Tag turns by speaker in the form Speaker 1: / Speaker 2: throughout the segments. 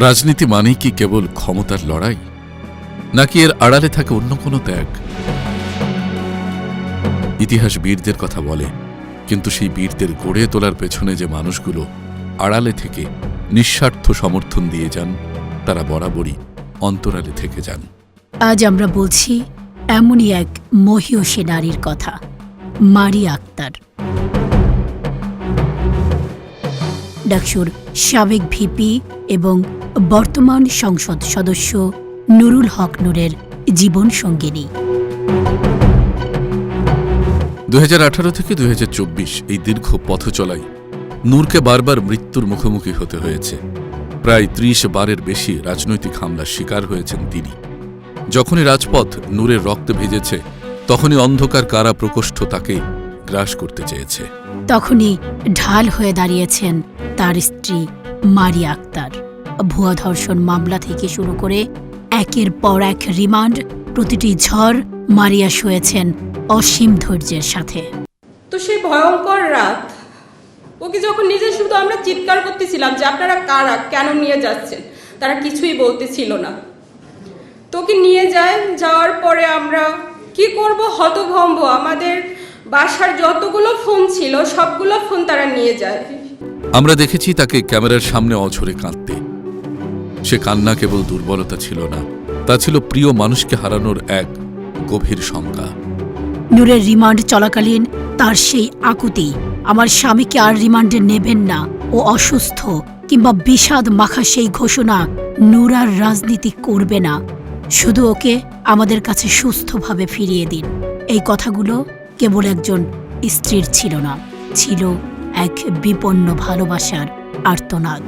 Speaker 1: রাজনীতি মানেই কি কেবল ক্ষমতার লড়াই, নাকি এর আড়ালে থাকে অন্য কোনো ত্যাগ? ইতিহাস বীরদের কথা বলে, কিন্তু সেই বীরদের গড়ে তোলার পেছনে যে মানুষগুলো আড়ালে থেকে নিঃস্বার্থ সমর্থন দিয়ে যান, তারা বরাবরই অন্তরালে থেকে যান।
Speaker 2: আজ আমরা বলছি এমনই এক মহীয়সী নারীর কথা, মারিয়া আক্তার। ডাকসুর সাবেক ভিপি এবং বর্তমান সংসদ সদস্য নুরুল হক নূরের জীবন সঙ্গিনী।
Speaker 1: 2018 থেকে 2024 এই দীর্ঘ পথ চলাই নূরকে বারবার মৃত্যুর মুখোমুখি হতে হয়েছে। প্রায় 30 বারের বেশি রাজনৈতিক হামলার শিকার হয়েছেন তিনি। যখনই রাজপথ নূরের রক্তে ভিজেছে, তখনই অন্ধকার কারা প্রকোষ্ঠ তাকে গ্রাস করতে চেয়েছে।
Speaker 2: তখনই ঢাল হয়ে দাঁড়িয়েছেন তার স্ত্রী মারিয়া আক্তার। ভুয়া ধর্ষণ মামলা থেকে শুরু করে একের পর এক রিমান্ড, প্রতিটি ঝড় মারিয়া সয়েছেন অসীম ধৈর্যের সাথে।
Speaker 3: তো সেই ভয়ঙ্কর রাত, ওকে যখন নিজে শুধু আমরা চিৎকার করতেছিলাম যে আপনারা কারা, কেন নিয়ে যাচ্ছেন, তারা কিছুই বলতেছিল না। তোকে নিয়ে যায়, যাওয়ার পরে আমরা কি করব, হতভম্ব। আমাদের বাসার যতগুলো ফোন ছিল সবগুলো ফোন তারা নিয়ে যায়।
Speaker 1: আমরা দেখেছি তাকে ক্যামেরার সামনে অঝরে কাঁদতে। সে কান্না কেবল দুর্বলতা ছিল না, তা ছিল প্রিয় মানুষকে হারানোর এক গভীর শঙ্কা।
Speaker 2: নূরের রিমান্ড চলাকালীন তার সেই আকুতি, আমার স্বামীকে আর রিমান্ডে নেবেন না, ও অসুস্থ, কিংবা বিষাদ মাখা সেই ঘোষণা, নূর আর রাজনীতি করবে না, শুধু ওকে আমাদের কাছে সুস্থভাবে ফিরিয়ে দিন। এই কথাগুলো কেবল একজন স্ত্রীর ছিল না, ছিল এক বিপন্ন ভালোবাসার আর্তনাদ।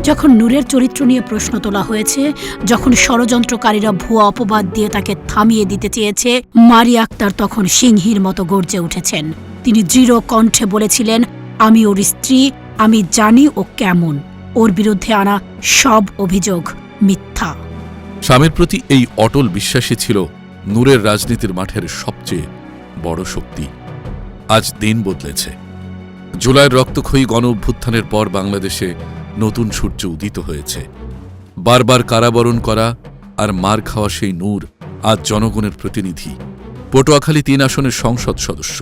Speaker 2: যখন নূরের চরিত্র নিয়ে প্রশ্ন তোলা হয়েছে, যখন ষড়যন্ত্রকারীরা ভুয়া অপবাদ দিয়ে তাকে থামিয়ে দিতে চেয়েছে, মারিয়া আক্তার তখন সিংহীর মতো গর্জে উঠেছেন। তিনি দৃঢ় কণ্ঠে বলেছিলেন, আমি ওর স্ত্রী, আমি জানি ও কেমন, ওর বিরুদ্ধে আনা সব অভিযোগ মিথ্যা।
Speaker 1: স্বামীর প্রতি এই অটল বিশ্বাসই ছিল নূরের রাজনীতির মাঠের সবচেয়ে বড় শক্তি। আজ দিন বদলেছে। জুলাইয়ের রক্তক্ষয়ী গণ অভ্যুত্থানের পর বাংলাদেশে নতুন সূর্য উদিত হয়েছে। বারবার কারাবরণ করা আর মার খাওয়া সেই নূর আজ জনগণের প্রতিনিধি, পটুয়াখালী 3 আসনের সংসদ সদস্য।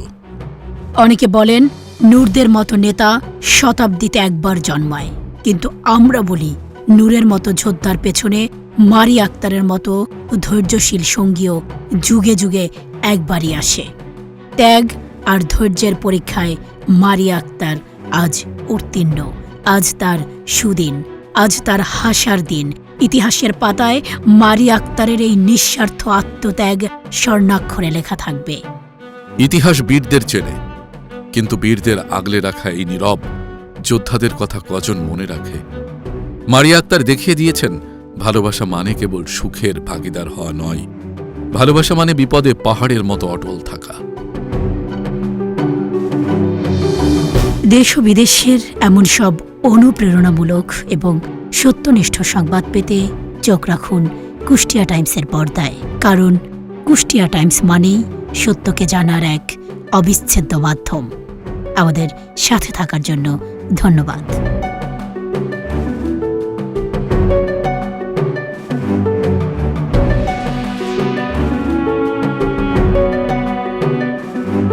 Speaker 2: অনেকে বলেন নূরদের মতো নেতা শতাব্দীতে একবার জন্মায়, কিন্তু আমরা বলি নূরের মতো যোদ্ধার পেছনে মারিয়া আক্তারের মতো ধৈর্যশীল সঙ্গীও যুগে যুগে একবারই আসে। ত্যাগ আর ধৈর্যের পরীক্ষায় মারিয়া আক্তার আজ উত্তীর্ণ। আজ তার সুদিন, আজ তার হাসার দিন। ইতিহাসের পাতায় মারিয়া আক্তারের এই নিঃস্বার্থ আত্মত্যাগ স্বর্ণাক্ষরে লেখা থাকবে।
Speaker 1: ইতিহাস বীরদের চেনে, কিন্তু বীরদের আগলে রাখা এই নীরব যোদ্ধাদের কথা কজন মনে রাখে? মারিয়া আক্তার দেখিয়ে দিয়েছেন, ভালোবাসা মানে কেবল সুখের ভাগিদার হওয়া নয়, ভালোবাসা মানে বিপদে পাহাড়ের মতো অটল থাকা।
Speaker 2: দেশ ও বিদেশের এমন সব অনুপ্রেরণামূলক এবং সত্যনিষ্ঠ সংবাদ পেতে চোখ রাখুন কুষ্টিয়া টাইমসের পর্দায়, কারণ কুষ্টিয়া টাইমস মানেই সত্যকে জানার এক অবিচ্ছেদ্য মাধ্যম। আমাদের সাথে থাকার জন্য ধন্যবাদ।